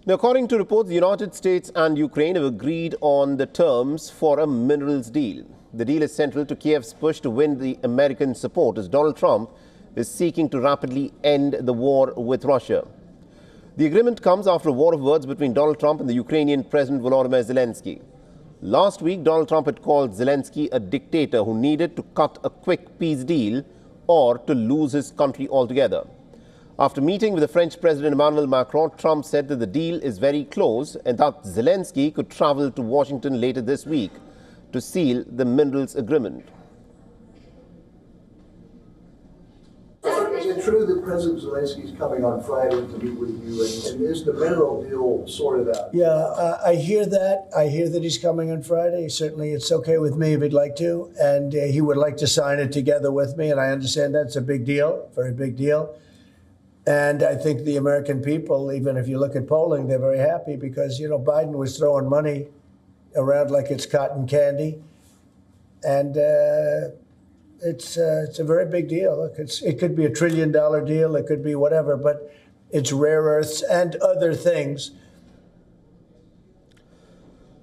Now, according to reports, the United States and Ukraine have agreed on the terms for a minerals deal. The deal is central to Kiev's push to win the American support as Donald Trump is seeking to rapidly end the war with Russia. The agreement comes after a war of words between Donald Trump and the Ukrainian President Volodymyr Zelensky. Last week, Donald Trump had called Zelensky a dictator who needed to cut a quick peace deal or to lose his country altogether. After meeting with the French President Emmanuel Macron, Trump said that the deal is very close and that Zelensky could travel to Washington later this week to seal the minerals agreement. Is it true that President Zelensky is coming on Friday to meet with you, and is the mineral deal sorted out? Yeah, I hear that. I hear that he's coming on Friday. Certainly, it's okay with me if he'd like to, and he would like to sign it together with me, and I understand that's a big deal, very big deal. And I think the American people, even if you look at polling, they're very happy because, you know, Biden was throwing money around like it's cotton candy, and it's a very big deal. Look, it could be $1 trillion deal, it could be whatever, but it's rare earths and other things.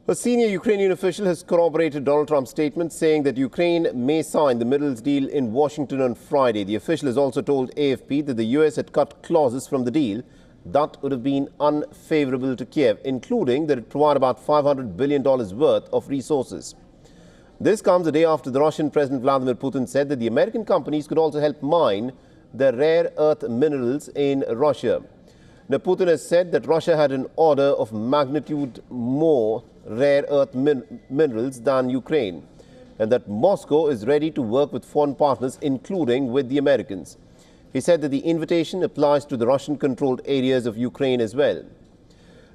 A senior Ukrainian official has corroborated Donald Trump's statement, saying that Ukraine may sign the minerals deal in Washington on Friday. The official has also told AFP that the U.S. had cut clauses from the deal that would have been unfavorable to Kiev, including that it provide about $500 billion worth of resources. This comes a day after the Russian President Vladimir Putin said that the American companies could also help mine the rare earth minerals in Russia. Now, Putin has said that Russia had an order of magnitude more rare earth minerals than Ukraine, and that Moscow is ready to work with foreign partners, including with the Americans. He said that the invitation applies to the Russian-controlled areas of Ukraine as well.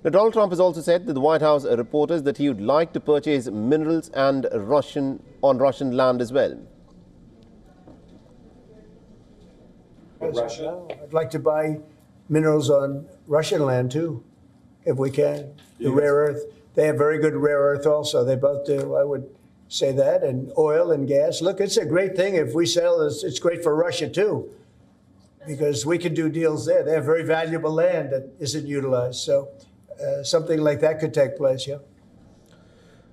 Now, Donald Trump has also said to the White House reporters that he would like to purchase minerals and on Russian land as well. Russia? I'd like to buy minerals on Russian land too, if we can. The rare earth. They have very good rare earth also. They both do, I would say that, and oil and gas. Look, it's a great thing if we sell this. It's great for Russia too, because we can do deals there. They have very valuable land that isn't utilized. So something like that could take place, yeah.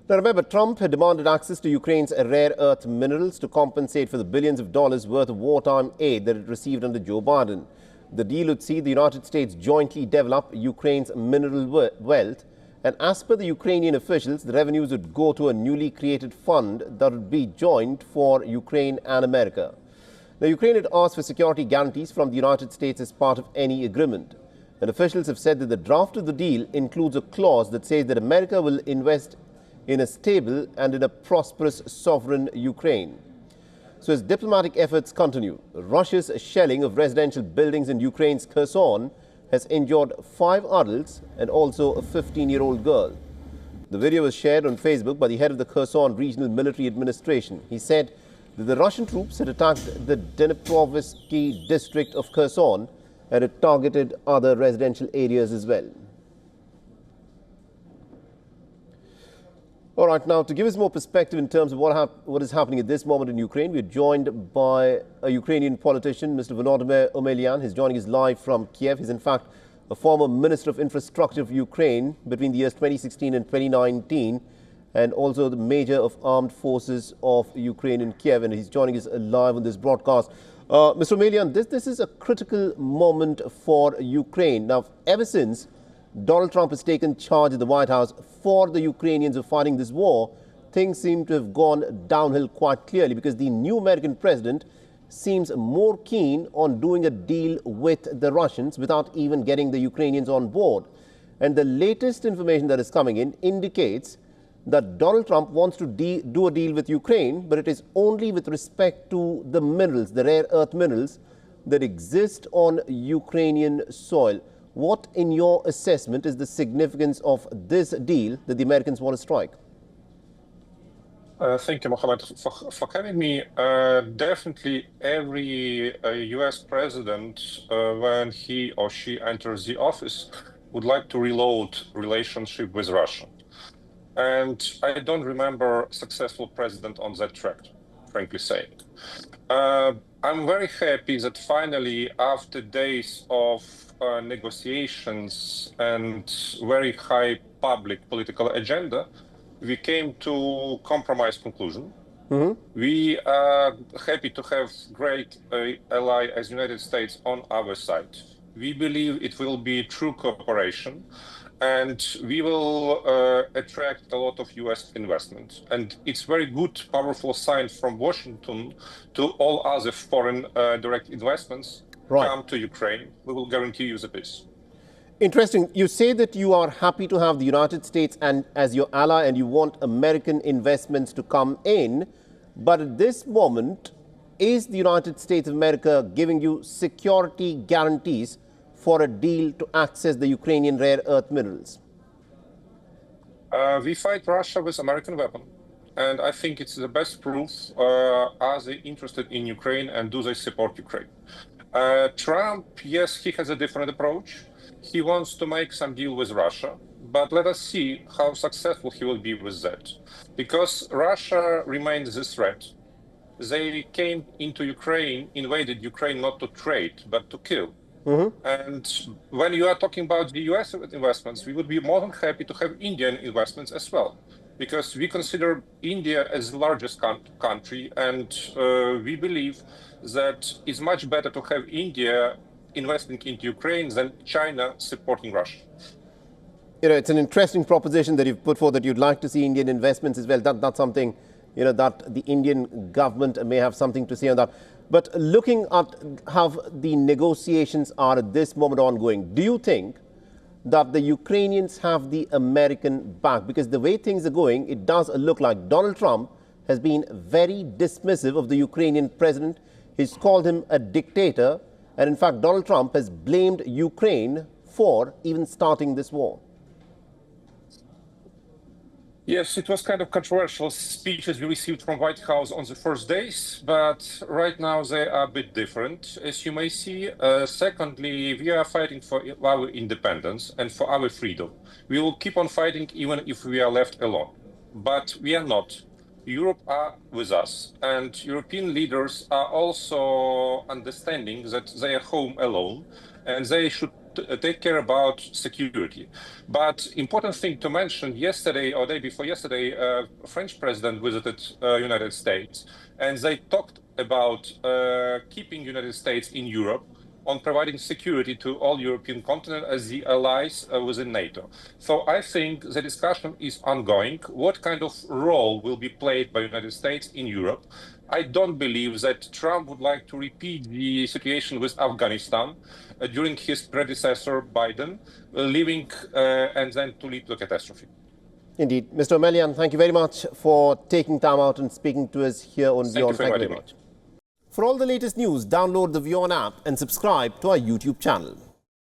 Now, remember, Trump had demanded access to Ukraine's rare earth minerals to compensate for the billions of dollars worth of wartime aid that it received under Joe Biden. The deal would see the United States jointly develop Ukraine's mineral wealth, and as per the Ukrainian officials, the revenues would go to a newly created fund that would be joint for Ukraine and America. Now, Ukraine had asked for security guarantees from the United States as part of any agreement. And officials have said that the draft of the deal includes a clause that says that America will invest in a stable and in a prosperous sovereign Ukraine. So as diplomatic efforts continue, Russia's shelling of residential buildings in Ukraine's Kherson has injured 5 adults and also a 15-year-old girl. The video was shared on Facebook by the head of the Kherson Regional Military Administration. He said that the Russian troops had attacked the Dnipropetrovsky district of Kherson and it targeted other residential areas as well. All right, now to give us more perspective in terms of what is happening at this moment in Ukraine, we're joined by a Ukrainian politician, Mr. Volodymyr Omelyan. He's joining us live from Kiev. He's in fact a former Minister of Infrastructure of Ukraine between the years 2016 and 2019, and also the Major of Armed Forces of Ukraine in Kiev, and he's joining us live on this broadcast. Mr. Omelyan, this is a critical moment for Ukraine. Now, ever since Donald Trump has taken charge at the White House for the Ukrainians who are fighting this war, things seem to have gone downhill quite clearly because the new American president seems more keen on doing a deal with the Russians without even getting the Ukrainians on board. And the latest information that is coming in indicates that Donald Trump wants to do a deal with Ukraine, but it is only with respect to the minerals, the rare earth minerals that exist on Ukrainian soil. What, in your assessment, is the significance of this deal that the Americans want to strike? Thank you, Mohammed, for having me. Definitely every U.S. president, when he or she enters the office, would like to reload relationship with Russia. And I don't remember a successful president on that track, frankly saying. I'm very happy that finally, after days of negotiations and very high public political agenda, we came to compromise conclusion. We are happy to have great ally as United States on our side. We believe it will be true cooperation, and we will attract a lot of US investment. And it's very good, powerful sign from Washington to all other foreign direct investments come to Ukraine. We will guarantee you the peace. Interesting. You say that you are happy to have the United States and as your ally and you want American investments to come in. But at this moment, is the United States of America giving you security guarantees for a deal to access the Ukrainian rare earth minerals? We fight Russia with American weapon. And I think it's the best proof are they interested in Ukraine and do they support Ukraine. Trump, yes, he has a different approach. He wants to make some deal with Russia, but let us see how successful he will be with that. Because Russia remains a threat. They came into Ukraine, invaded Ukraine not to trade, but to kill. And when you are talking about the US investments, we would be more than happy to have Indian investments as well. Because we consider India as the largest country, and we believe that it's much better to have India investing into Ukraine than China supporting Russia. You know, it's an interesting proposition that you've put forward that you'd like to see Indian investments as well. That's something, you know, that the Indian government may have something to say on that. But looking at how the negotiations are at this moment ongoing, do you think that the Ukrainians have the American back? Because the way things are going, it does look like Donald Trump has been very dismissive of the Ukrainian president. He's called him a dictator. And in fact, Donald Trump has blamed Ukraine for even starting this war. Yes, it was kind of controversial speeches we received from White House on the first days, but right now they are a bit different, as you may see. Secondly, we are fighting for our independence and for our freedom. We will keep on fighting even if we are left alone, but we are not. Europe are with us, and European leaders are also understanding that they are home alone and they should take care about security. But important thing to mention, yesterday or day before yesterday, French president visited United States, and they talked about keeping United States in Europe on providing security to all European continent as the allies within NATO. So I think the discussion is ongoing. What kind of role will be played by United States in Europe? I don't believe that Trump would like to repeat the situation with Afghanistan during his predecessor, Biden, leaving and then to lead to a catastrophe. Indeed. Mr. Omelian, thank you very much for taking time out and speaking to us here on WION. Thank you very much. For all the latest news, download the WION app and subscribe to our YouTube channel.